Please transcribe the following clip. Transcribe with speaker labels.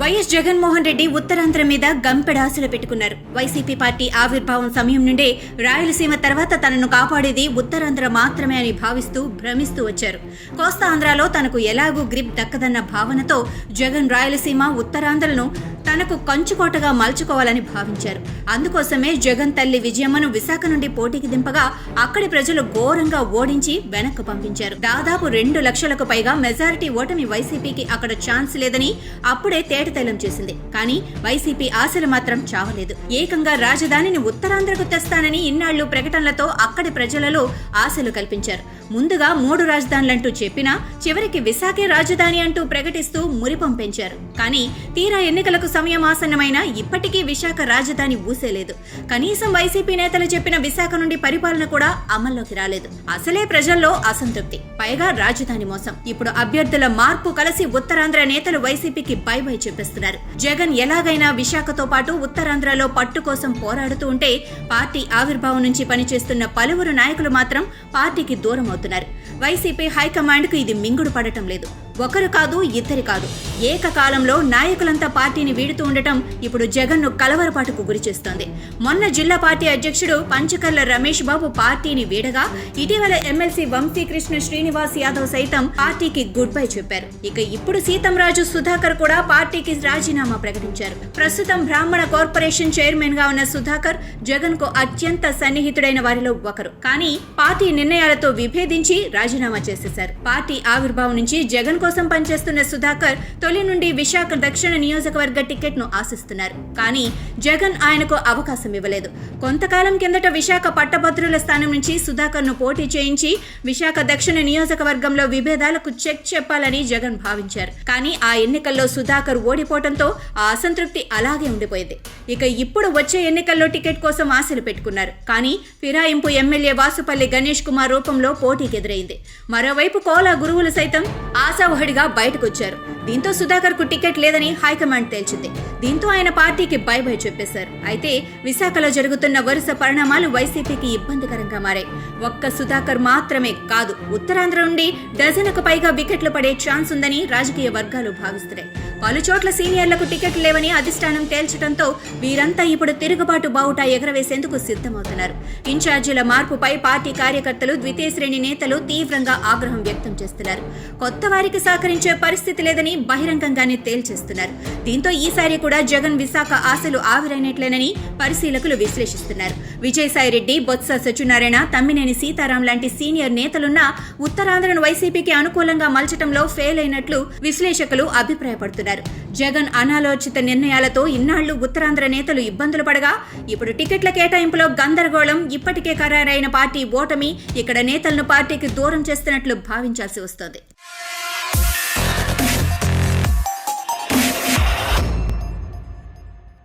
Speaker 1: YS Jaganmohan Reddy Uttarandhra మీద గంపెడాశలు పెట్టుకున్నారు. YCP party ఆవిర్భావం సమయం నుండే రాయలసీమ తర్వాత తనను కాపాడేది ఉత్తరాంధ్ర మాత్రమే అని భావిస్తూ భ్రమిస్తూ వచ్చారు. కోస్తా ఆంధ్రాలో తనకు ఎలాగూ గ్రిప్ దక్కదన్న భావనతో జగన్ రాయలసీమ ఉత్తరాంధ్రలను తనకు కంచుకోటగా మలుచుకోవాలని భావించారు. అందుకోసమే జగన్ తల్లి విజయమ్మను విశాఖ నుండి పోటీకి దింపగా అక్కడి ప్రజలు ఘోరంగా ఓడించి వెనక్కు పంపించారు. దాదాపు 2 లక్షలకు పైగా మెజారిటీ ఓటమి వైసీపీకి అక్కడ ఛాన్స్ లేదని అప్పుడే తేటతెల్లం చేసింది. కానీ వైసీపీ ఆశలు మాత్రం చావలేదు. ఏకంగా రాజధానిని ఉత్తరాంధ్రకు తెస్తానని ఇన్నాళ్లు ప్రకటనలతో అక్కడి ప్రజలలో ఆశలు కల్పించారు. ముందుగా 3 రాజధానులంటూ చెప్పినా చివరికి విశాఖే రాజధాని అంటూ ప్రకటిస్తూ మురిపం పెంచారు. కానీ తీరా ఎన్నికలకు సమయం ఆసన్నమైన ఇప్పటికీ విశాఖ రాజధాని ఊసేలేదు. కనీసం వైసీపీ నేతలు చెప్పిన విశాఖ నుండి పరిపాలన కూడా అమల్లోకి రాలేదు. అసలే ప్రజల్లో అసంతృప్తి, పైగా రాజధాని మోసం. ఇప్పుడు అభ్యర్థుల మార్పు కలిసి ఉత్తరాంధ్ర నేతలు వైసీపీకి బై బై చెప్పేస్తున్నారు. జగన్ ఎలాగైనా విశాఖతో పాటు ఉత్తరాంధ్రలో పట్టు కోసం పోరాడుతూ ఉంటే పార్టీ ఆవిర్భావం నుంచి పనిచేస్తున్న పలువురు నాయకులు మాత్రం పార్టీకి దూరం అవుతున్నారు. వైసీపీ హైకమాండ్ కు ఇది మింగుడు పడటం లేదు. ఒకరు కాదు, ఇద్దరు కాదు, ఏకకాలంలో నాయకులంతా పార్టీని వీడుతూ ఉండటం ఇప్పుడు జగన్ ను కలవరపాటుకు గురిచేస్తోంది. మొన్న జిల్లా పార్టీ అధ్యక్షుడు పంచకర్ల రమేష్ బాబు పార్టీని వీడగా ఇటీవల ఎమ్మెల్సీ వంశీకృష్ణ శ్రీనివాస్ యాదవ్ సైతం పార్టీకి గుడ్ బై చెప్పారు. ఇక ఇప్పుడు సీతంరాజు సుధాకర్ కూడా పార్టీకి రాజీనామా ప్రకటించారు. ప్రస్తుతం బ్రాహ్మణ కార్పొరేషన్ చైర్మన్ గా ఉన్న సుధాకర్ జగన్ కు అత్యంత సన్నిహితుడైన వారిలో ఒకరు. కానీ పార్టీ నిర్ణయాలతో విభేదించి రాజీనామా చేసేశారు. పార్టీ ఆవిర్భావం నుంచి జగన్ కోసం పనిచేస్తున్న సుధాకర్ తొలి నుండి విశాఖ దక్షిణ నియోజకవర్గ టికెట్ ను ఆశిస్తున్నారు. కానీ జగన్ ఆయనకు అవకాశం ఇవ్వలేదు. కొంతకాలం కిందట విశాఖ పట్టభద్రుల స్థానం నుంచి సుధాకర్ ను పోటీ చేయించి విశాఖ దక్షిణ నియోజకవర్గంలో విభేదాలకు చెక్ చెప్పాలని జగన్ భావించారు. కానీ ఆ ఎన్నికల్లో సుధాకర్ ఓడిపోవడంతో ఆ అసంతృప్తి అలాగే ఉండిపోయింది. ఇక ఇప్పుడు వచ్చే ఎన్నికల్లో టికెట్ కోసం ఆశలు పెట్టుకున్నారు. కానీ ఫిరాయింపు ఎమ్మెల్యే వాసుపల్లి గణేష్ కుమార్ రూపంలో పోటీకి ఎదురైంది. మరోవైపు కోలా గురువులు సైతం ఆశావహుడిగా బయటకొచ్చారు. దీంతో సుధాకర్ కు టికెట్ లేదని హైకమాండ్ తేల్చింది. దీంతో ఆయన పార్టీకి బై బై చెప్పేశారు. అయితే విశాఖలో జరుగుతున్న వరుస పరిణామాలు వైసీపీకి ఇబ్బందికరంగా మారాయి. ఒక్క సుధాకర్ మాత్రమే కాదు, ఉత్తరాంధ్ర నుండి డజనుకు పైగా వికెట్లు పడే ఛాన్స్ ఉందని రాజకీయ వర్గాలు భావిస్తున్నాయి. పలుచోట్ల సీనియర్లకు టికెట్లు లేవని అధిష్టానం తేల్చడంతో వీరంతా ఇప్పుడు తిరుగుబాటు బావుటా ఎగరవేసేందుకు సిద్ధమవుతున్నారు. ఇన్ఛార్జీల మార్పుపై పార్టీ కార్యకర్తలు, ద్వితీయ శ్రేణి నేతలు తీవ్రంగా ఆగ్రహం వ్యక్తం చేస్తున్నారు. కొత్త వారికి సహకరించే పరిస్థితి లేదని బహిరంగంగానే తేల్చేస్తున్నారు. దీంతో ఈసారి కూడా జగన్ విశాఖ ఆశలు ఆవిరైనట్లేనని పరిశీలకులు విశ్లేషిస్తున్నారు. విజయసాయిరెడ్డి, బొత్స సత్యనారాయణ, తమ్మినేని సీతారాం లాంటి సీనియర్ నేతలున్నా ఉత్తరాంధ్రను వైసీపీకి అనుకూలంగా మలచడంలో ఫెయిల్ అయినట్లు విశ్లేషకులు అభిప్రాయపడుతున్నారు. జగన్ అనాలోచిత నిర్ణయాలతో ఇన్నాళ్లు ఉత్తరాంధ్ర నేతలు ఇబ్బందులు పడగా ఇప్పుడు టికెట్ల కేటాయింపులో గందరగోళం, ఇప్పటికే ఖరారైన పార్టీ ఓటమి ఇక్కడ నేతలను పార్టీకి దూరం చేస్తున్నట్లు భావించాల్సి వస్తోంది.